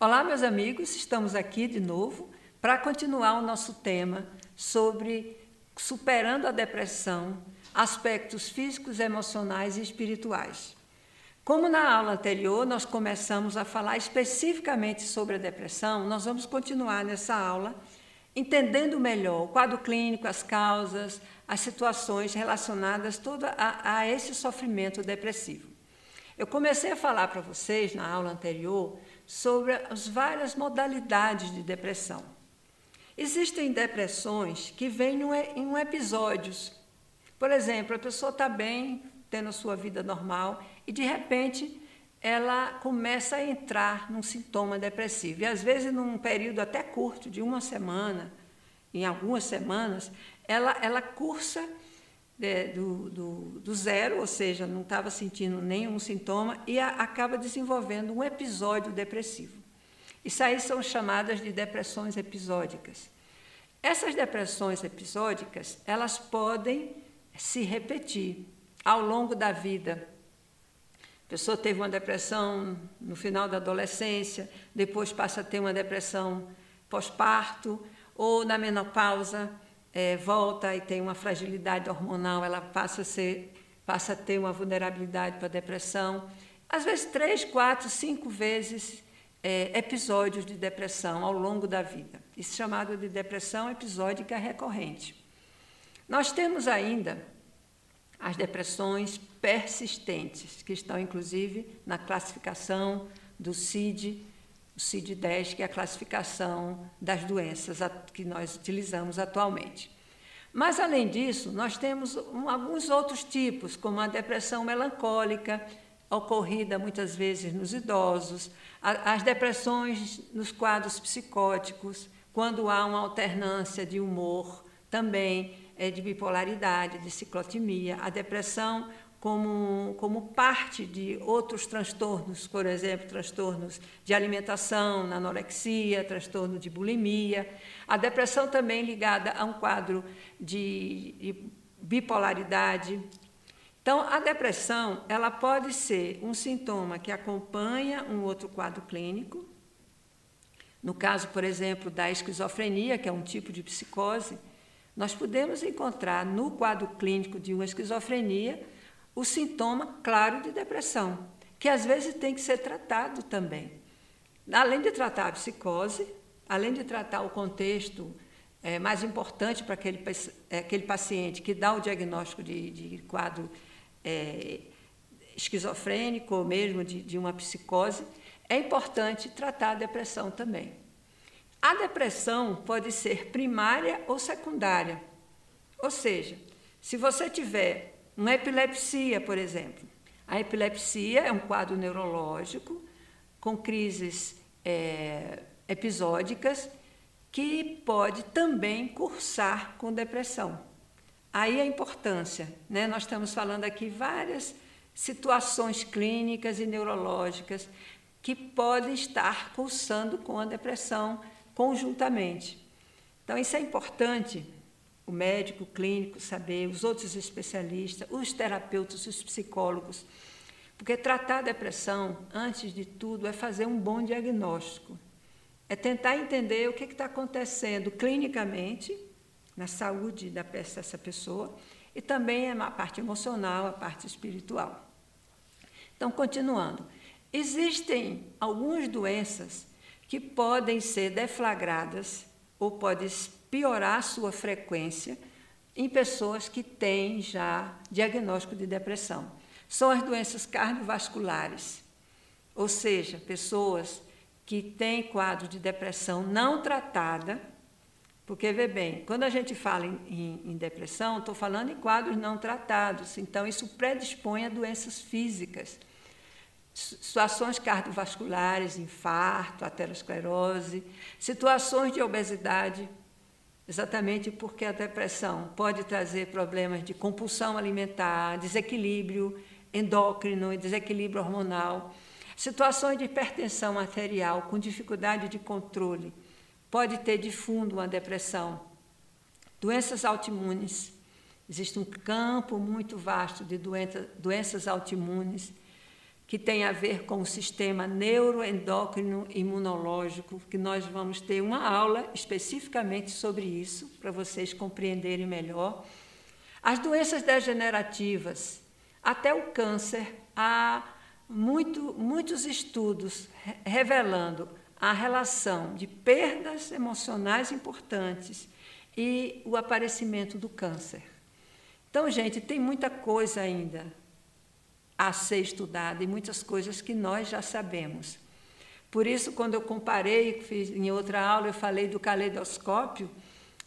Olá, meus amigos, estamos aqui de novo para continuar o nosso tema sobre superando a depressão, aspectos físicos, emocionais e espirituais. Como na aula anterior nós começamos a falar especificamente sobre a depressão, nós vamos continuar nessa aula entendendo melhor o quadro clínico, as causas, as situações relacionadas toda a esse sofrimento depressivo. Eu comecei a falar para vocês na aula anterior sobre as várias modalidades de depressão. Existem depressões que vêm em episódios. Por exemplo, a pessoa está bem, tendo a sua vida normal, e de repente ela começa a entrar num sintoma depressivo. E às vezes, num período até curto, de uma semana, em algumas semanas, ela cursa do zero, ou seja, não estava sentindo nenhum sintoma, e acaba desenvolvendo um episódio depressivo. Isso aí são chamadas de depressões episódicas. Essas depressões episódicas, elas podem se repetir ao longo da vida. A pessoa teve uma depressão no final da adolescência, depois passa a ter uma depressão pós-parto, ou na menopausa, volta e tem uma fragilidade hormonal, ela passa a ter uma vulnerabilidade para a depressão. Às vezes 3, 4, 5 vezes episódios de depressão ao longo da vida. Isso é chamado de depressão episódica recorrente. Nós temos ainda as depressões persistentes, que estão inclusive na classificação do CID, o CID-10, que é a classificação das doenças que nós utilizamos atualmente. Mas, além disso, nós temos alguns outros tipos, como a depressão melancólica, ocorrida muitas vezes nos idosos, as depressões nos quadros psicóticos, quando há uma alternância de humor, também de bipolaridade, de ciclotimia, a depressão como parte de outros transtornos, por exemplo, transtornos de alimentação, na anorexia, transtorno de bulimia, a depressão também ligada a um quadro de bipolaridade. Então, a depressão, ela pode ser um sintoma que acompanha um outro quadro clínico. No caso, por exemplo, da esquizofrenia, que é um tipo de psicose, nós podemos encontrar no quadro clínico de uma esquizofrenia o sintoma claro de depressão, que às vezes tem que ser tratado também. Além de tratar a psicose, além de tratar o contexto mais importante para aquele paciente que dá o diagnóstico de quadro esquizofrênico ou mesmo de uma psicose, é importante tratar a depressão também. A depressão pode ser primária ou secundária, ou seja, se você tiver uma epilepsia, por exemplo, a epilepsia é um quadro neurológico com crises episódicas que pode também cursar com depressão. Aí a importância, né? Nós estamos falando aqui várias situações clínicas e neurológicas que podem estar cursando com a depressão conjuntamente. Então, isso é importante, o médico clínico saber, os outros especialistas, os terapeutas, os psicólogos, porque tratar a depressão, antes de tudo, é fazer um bom diagnóstico, é tentar entender o que está acontecendo clinicamente na saúde dessa pessoa e também a parte emocional, a parte espiritual. Então, continuando, existem algumas doenças que podem ser deflagradas ou podem piorar sua frequência em pessoas que têm já diagnóstico de depressão. São as doenças cardiovasculares, ou seja, pessoas que têm quadro de depressão não tratada, porque, vê bem, quando a gente fala em depressão, estou falando em quadros não tratados, então isso predispõe a doenças físicas, situações cardiovasculares, infarto, aterosclerose, situações de obesidade, exatamente porque a depressão pode trazer problemas de compulsão alimentar, desequilíbrio endócrino e desequilíbrio hormonal, situações de hipertensão arterial com dificuldade de controle, pode ter de fundo uma depressão, doenças autoimunes, existe um campo muito vasto de doenças autoimunes, que tem a ver com o sistema neuroendócrino imunológico, que nós vamos ter uma aula especificamente sobre isso, para vocês compreenderem melhor. As doenças degenerativas, até o câncer, há muitos estudos revelando a relação de perdas emocionais importantes e o aparecimento do câncer. Então, gente, tem muita coisa ainda a ser estudada e muitas coisas que nós já sabemos. Por isso, quando eu comparei, fiz em outra aula, eu falei do caleidoscópio,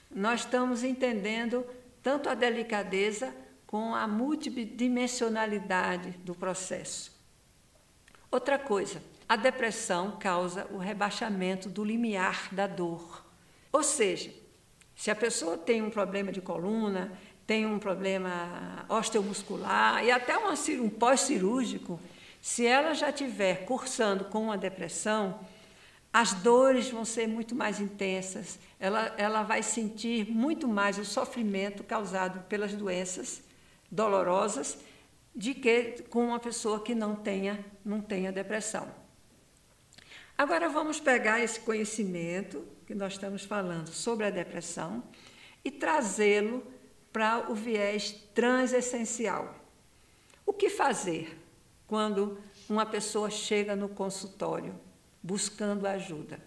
nós estamos entendendo tanto a delicadeza com a multidimensionalidade do processo. Outra coisa, a depressão causa o rebaixamento do limiar da dor. Ou seja, se a pessoa tem um problema de coluna, tem um problema osteomuscular e até um pós-cirúrgico, se ela já estiver cursando com uma depressão, as dores vão ser muito mais intensas, ela vai sentir muito mais o sofrimento causado pelas doenças dolorosas de que com uma pessoa que não tenha depressão. Agora vamos pegar esse conhecimento que nós estamos falando sobre a depressão e trazê-lo para o viés transessencial. O que fazer quando uma pessoa chega no consultório buscando ajuda?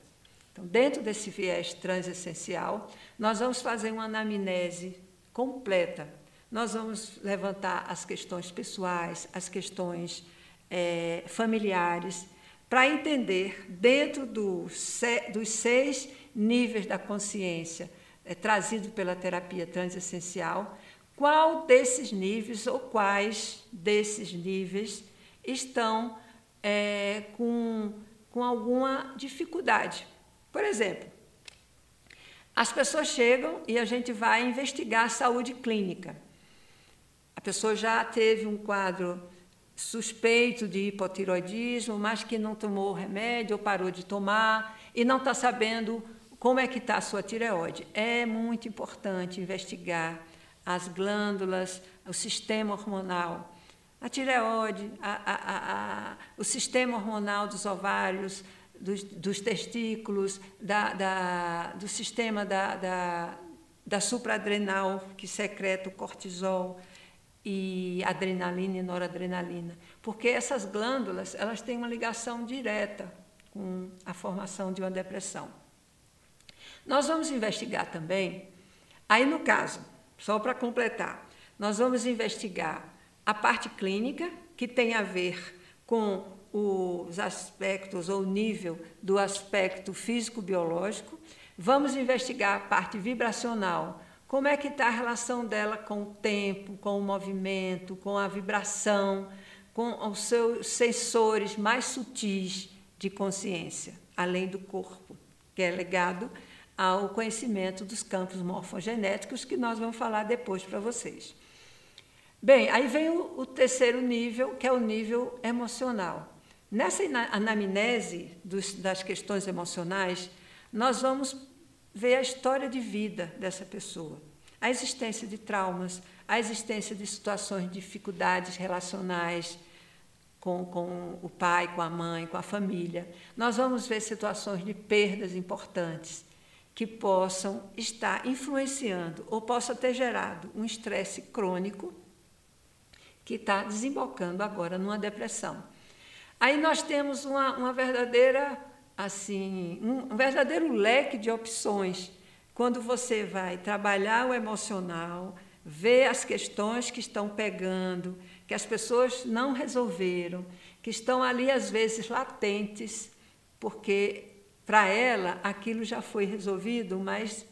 Então, dentro desse viés transessencial, nós vamos fazer uma anamnese completa. Nós vamos levantar as questões pessoais, as questões familiares, para entender, dentro dos 6 níveis da consciência, trazido pela terapia transessencial, qual desses níveis ou quais desses níveis estão com alguma dificuldade. Por exemplo, as pessoas chegam e a gente vai investigar a saúde clínica. A pessoa já teve um quadro suspeito de hipotiroidismo, mas que não tomou o remédio ou parou de tomar e não está sabendo como é que está a sua tireoide. É muito importante investigar as glândulas, o sistema hormonal, a tireoide, o sistema hormonal dos ovários, dos testículos, do sistema da supraadrenal, que secreta o cortisol e adrenalina e noradrenalina. Porque essas glândulas, elas têm uma ligação direta com a formação de uma depressão. Nós vamos investigar também, aí no caso, só para completar, nós vamos investigar a parte clínica, que tem a ver com os aspectos ou o nível do aspecto físico-biológico. Vamos investigar a parte vibracional, como é que está a relação dela com o tempo, com o movimento, com a vibração, com os seus sensores mais sutis de consciência, além do corpo, que é ligado ao conhecimento dos campos morfogenéticos, que nós vamos falar depois para vocês. Bem, aí vem o terceiro nível, que é o nível emocional. Nessa anamnese das questões emocionais, nós vamos ver a história de vida dessa pessoa, a existência de traumas, a existência de situações de dificuldades relacionais com o pai, com a mãe, com a família. Nós vamos ver situações de perdas importantes que possam estar influenciando ou possa ter gerado um estresse crônico que está desembocando agora numa depressão. Aí nós temos uma verdadeira, assim, um verdadeiro leque de opções quando você vai trabalhar o emocional, ver as questões que estão pegando, que as pessoas não resolveram, que estão ali às vezes latentes, porque para ela aquilo já foi resolvido, mas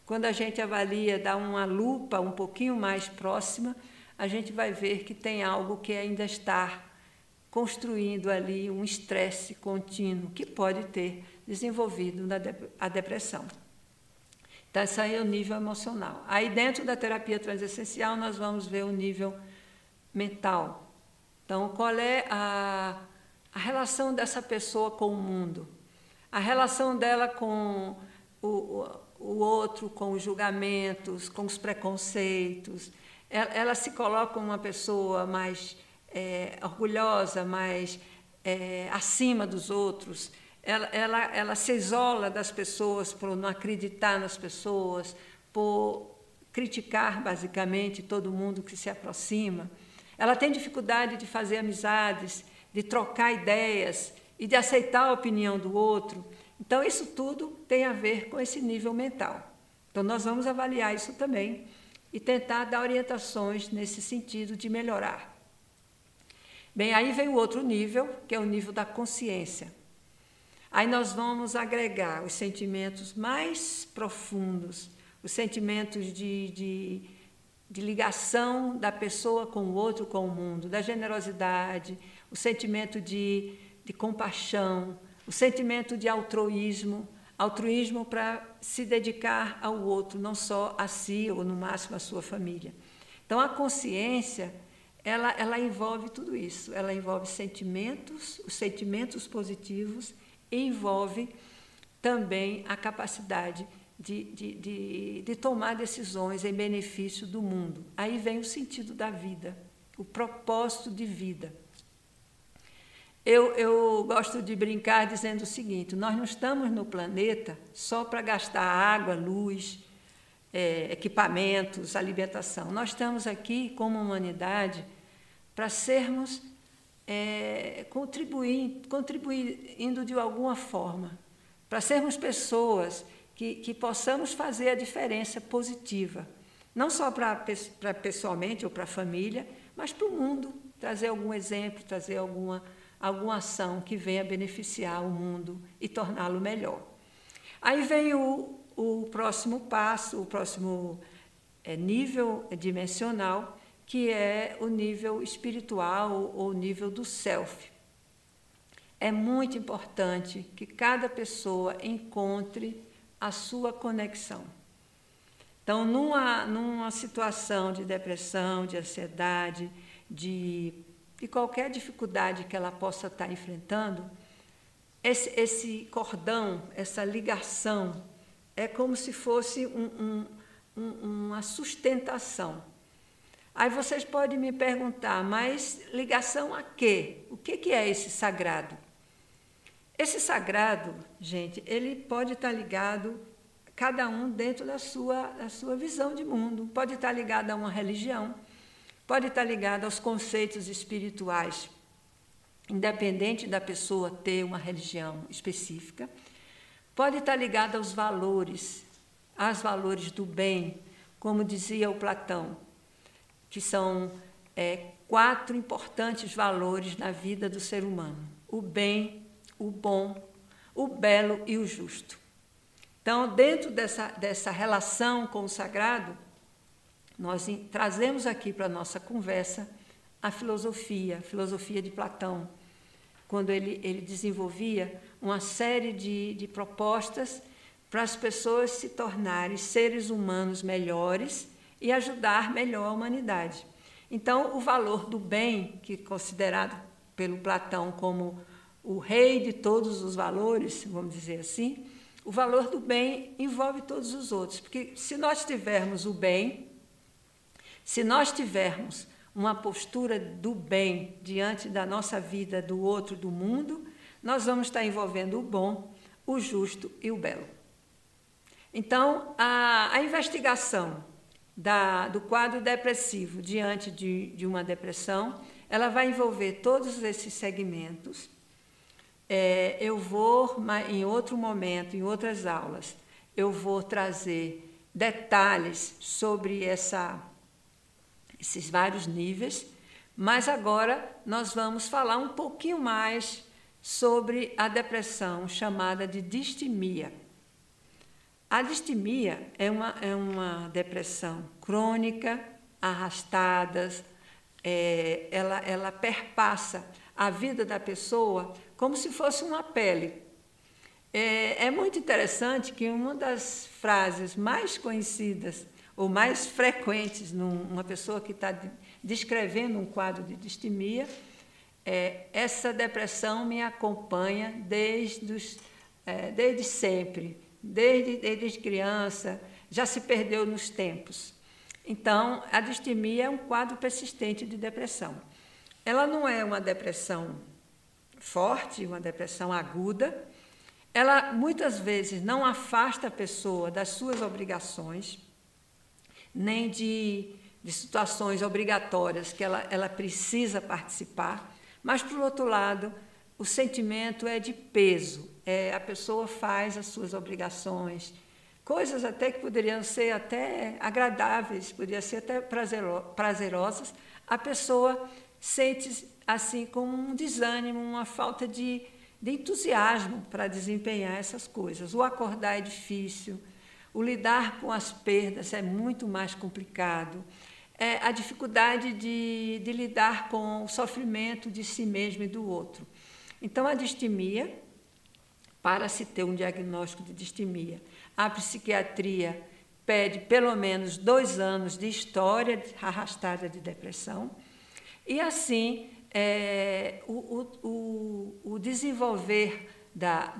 quando a gente avalia, dá uma lupa um pouquinho mais próxima, a gente vai ver que tem algo que ainda está construindo ali um estresse contínuo que pode ter desenvolvido a depressão. Então, esse aí é o nível emocional. Aí, dentro da terapia transessencial, nós vamos ver o nível mental. Então, qual é a relação dessa pessoa com o mundo? A relação dela com o outro, com os julgamentos, com os preconceitos. Ela se coloca como uma pessoa mais orgulhosa, mais acima dos outros, ela se isola das pessoas por não acreditar nas pessoas, por criticar, basicamente, todo mundo que se aproxima. Ela tem dificuldade de fazer amizades, de trocar ideias e de aceitar a opinião do outro. Então, isso tudo tem a ver com esse nível mental. Então, nós vamos avaliar isso também e tentar dar orientações nesse sentido de melhorar. Bem, aí vem o outro nível, que é o nível da consciência. Aí nós vamos agregar os sentimentos mais profundos, os sentimentos de ligação da pessoa com o outro, com o mundo, da generosidade, o sentimento de compaixão, o sentimento de altruísmo para se dedicar ao outro, não só a si ou, no máximo, a sua família. Então, a consciência, ela envolve tudo isso. Ela envolve sentimentos, os sentimentos positivos, e envolve também a capacidade de tomar decisões em benefício do mundo. Aí vem o sentido da vida, o propósito de vida. Eu gosto de brincar dizendo o seguinte: nós não estamos no planeta só para gastar água, luz, equipamentos, alimentação. Nós estamos aqui como humanidade para sermos, contribuindo de alguma forma, para sermos pessoas que possamos fazer a diferença positiva, não só para pessoalmente ou para a família, mas para o mundo, trazer algum exemplo, trazer alguma ação que venha beneficiar o mundo e torná-lo melhor. Aí vem o próximo passo, o próximo nível dimensional, que é o nível espiritual ou o nível do self. É muito importante que cada pessoa encontre a sua conexão. Então, numa situação de depressão, de ansiedade, de qualquer dificuldade que ela possa estar enfrentando, esse cordão, essa ligação, é como se fosse uma sustentação. Aí vocês podem me perguntar, mas ligação a quê? O que é esse sagrado? Esse sagrado, gente, ele pode estar ligado, cada um dentro da sua visão de mundo. Pode estar ligado a uma religião, pode estar ligado aos conceitos espirituais, independente da pessoa ter uma religião específica. Pode estar ligado aos valores do bem, como dizia o Platão, que são 4 importantes valores na vida do ser humano: o bem, o bom, o belo e o justo. Então, dentro dessa relação com o sagrado, nós trazemos aqui para a nossa conversa a filosofia de Platão, quando ele desenvolvia uma série de propostas para as pessoas se tornarem seres humanos melhores e ajudar melhor a humanidade. Então, o valor do bem, que é considerado pelo Platão como o rei de todos os valores, vamos dizer assim, o valor do bem envolve todos os outros, porque se nós tivermos o bem, se nós tivermos uma postura do bem diante da nossa vida, do outro, do mundo, nós vamos estar envolvendo o bom, o justo e o belo. Então, a investigação do quadro depressivo diante de uma depressão, ela vai envolver todos esses segmentos. Eu vou, em outro momento, em outras aulas, eu vou trazer detalhes sobre esses vários níveis, mas agora nós vamos falar um pouquinho mais sobre a depressão chamada de distimia. A distimia é uma depressão crônica, arrastada, ela perpassa a vida da pessoa como se fosse uma pele. É muito interessante que uma das frases mais conhecidas ou mais frequentes numa pessoa que está descrevendo um quadro de distimia essa depressão me acompanha desde sempre, desde criança, já se perdeu nos tempos. Então, a distimia é um quadro persistente de depressão. Ela não é uma depressão forte, uma depressão aguda, ela muitas vezes não afasta a pessoa das suas obrigações, nem de situações obrigatórias que ela precisa participar, mas, por outro lado, o sentimento é de peso, a pessoa faz as suas obrigações, coisas até que poderiam ser até agradáveis, poderiam ser até prazerosas, a pessoa sente assim como um desânimo, uma falta de entusiasmo para desempenhar essas coisas. O acordar é difícil, o lidar com as perdas é muito mais complicado, a dificuldade de lidar com o sofrimento de si mesmo e do outro. Então, a distimia, para se ter um diagnóstico de distimia, a psiquiatria pede pelo menos 2 anos de história arrastada de depressão, e assim o desenvolver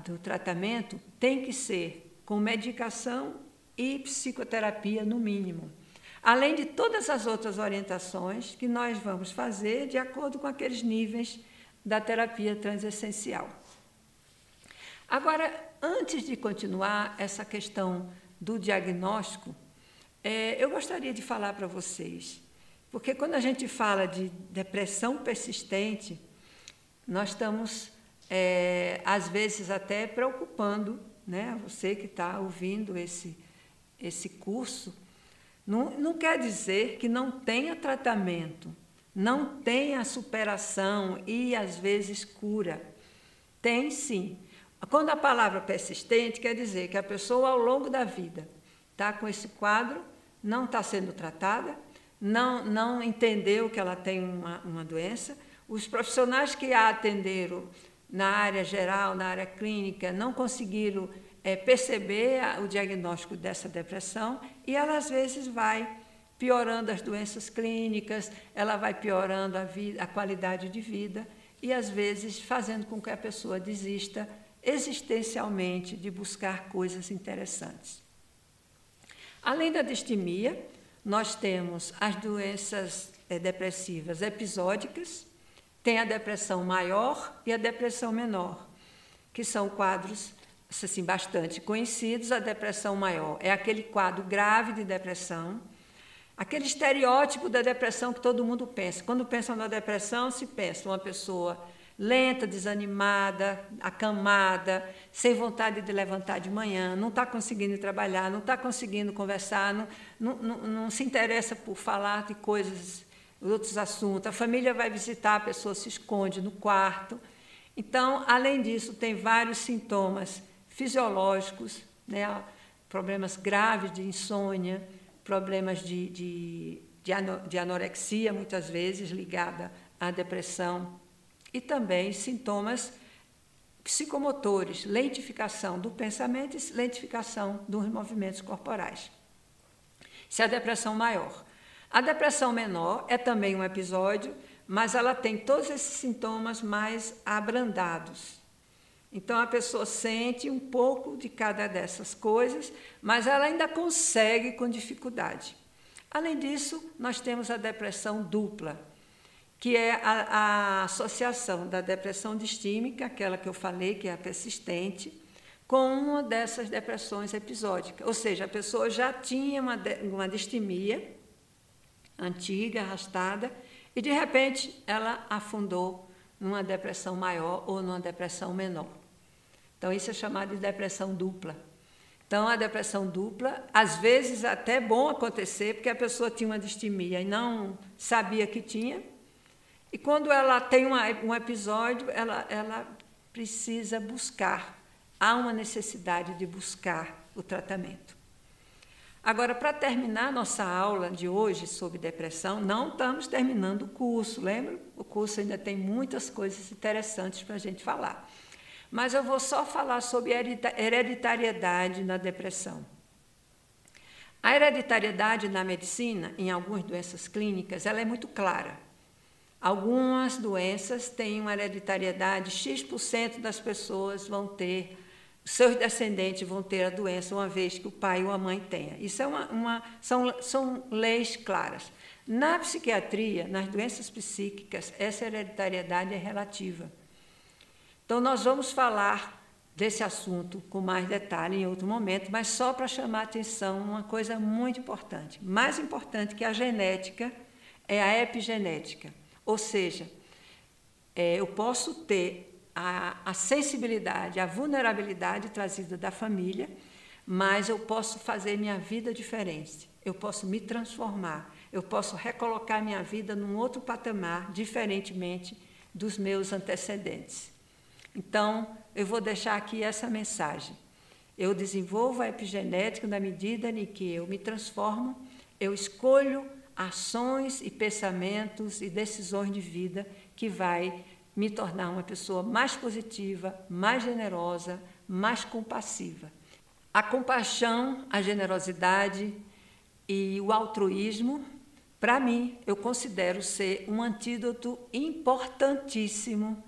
do tratamento tem que ser com medicação e psicoterapia no mínimo, além de todas as outras orientações que nós vamos fazer de acordo com aqueles níveis da terapia transessencial. Agora, antes de continuar essa questão do diagnóstico, eu gostaria de falar para vocês, porque quando a gente fala de depressão persistente, nós estamos, às vezes, até preocupando, né? Você que está ouvindo esse curso, não quer dizer que não tenha tratamento, não tenha superação e, às vezes, cura. Tem, sim. Quando a palavra persistente quer dizer que a pessoa, ao longo da vida, está com esse quadro, não está sendo tratada, não entendeu que ela tem uma doença, os profissionais que a atenderam na área geral, na área clínica, não conseguiram perceber o diagnóstico dessa depressão e ela, às vezes, vai piorando as doenças clínicas, ela vai piorando a qualidade de vida e, às vezes, fazendo com que a pessoa desista existencialmente de buscar coisas interessantes. Além da distimia, nós temos as doenças depressivas episódicas, tem a depressão maior e a depressão menor, que são quadros assim, bastante conhecidos. A depressão maior é aquele quadro grave de depressão, aquele estereótipo da depressão que todo mundo pensa. Quando pensa na depressão, se pensa uma pessoa lenta, desanimada, acamada, sem vontade de levantar de manhã, não está conseguindo trabalhar, não está conseguindo conversar, não se interessa por falar de coisas, outros assuntos. A família vai visitar, a pessoa se esconde no quarto. Então, além disso, tem vários sintomas fisiológicos, né? Problemas graves de insônia, problemas de anorexia, muitas vezes ligada à depressão, e também sintomas psicomotores, lentificação do pensamento e lentificação dos movimentos corporais. Isso é a depressão maior. A depressão menor é também um episódio, mas ela tem todos esses sintomas mais abrandados. Então, a pessoa sente um pouco de cada dessas coisas, mas ela ainda consegue com dificuldade. Além disso, nós temos a depressão dupla, que é a associação da depressão distímica, aquela que eu falei, que é a persistente, com uma dessas depressões episódicas. Ou seja, a pessoa já tinha uma distimia antiga, arrastada, e, de repente, ela afundou numa depressão maior ou numa depressão menor. Então, isso é chamado de depressão dupla. Então, a depressão dupla, às vezes, até é bom acontecer, porque a pessoa tinha uma distimia e não sabia que tinha, e quando ela tem um episódio, ela precisa buscar, há uma necessidade de buscar o tratamento. Agora, para terminar nossa aula de hoje sobre depressão, não estamos terminando o curso, lembra? O curso ainda tem muitas coisas interessantes para a gente falar. Mas eu vou só falar sobre hereditariedade na depressão. A hereditariedade na medicina, em algumas doenças clínicas, ela é muito clara. Algumas doenças têm uma hereditariedade, X% das pessoas vão ter, seus descendentes vão ter a doença, uma vez que o pai ou a mãe tenha. Isso é são leis claras. Na psiquiatria, nas doenças psíquicas, essa hereditariedade é relativa. Então, nós vamos falar desse assunto com mais detalhe em outro momento, mas só para chamar a atenção uma coisa muito importante. Mais importante que a genética é a epigenética, ou seja, eu posso ter a sensibilidade, a vulnerabilidade trazida da família, mas eu posso fazer minha vida diferente, eu posso me transformar, eu posso recolocar minha vida num outro patamar, diferentemente dos meus antecedentes. Então, eu vou deixar aqui essa mensagem. Eu desenvolvo a epigenética na medida em que eu me transformo, eu escolho ações e pensamentos e decisões de vida que vai me tornar uma pessoa mais positiva, mais generosa, mais compassiva. A compaixão, a generosidade e o altruísmo, para mim, eu considero ser um antídoto importantíssimo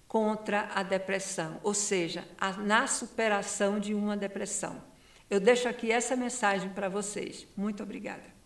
contra a depressão, ou seja, na superação de uma depressão. Eu deixo aqui essa mensagem para vocês. Muito obrigada.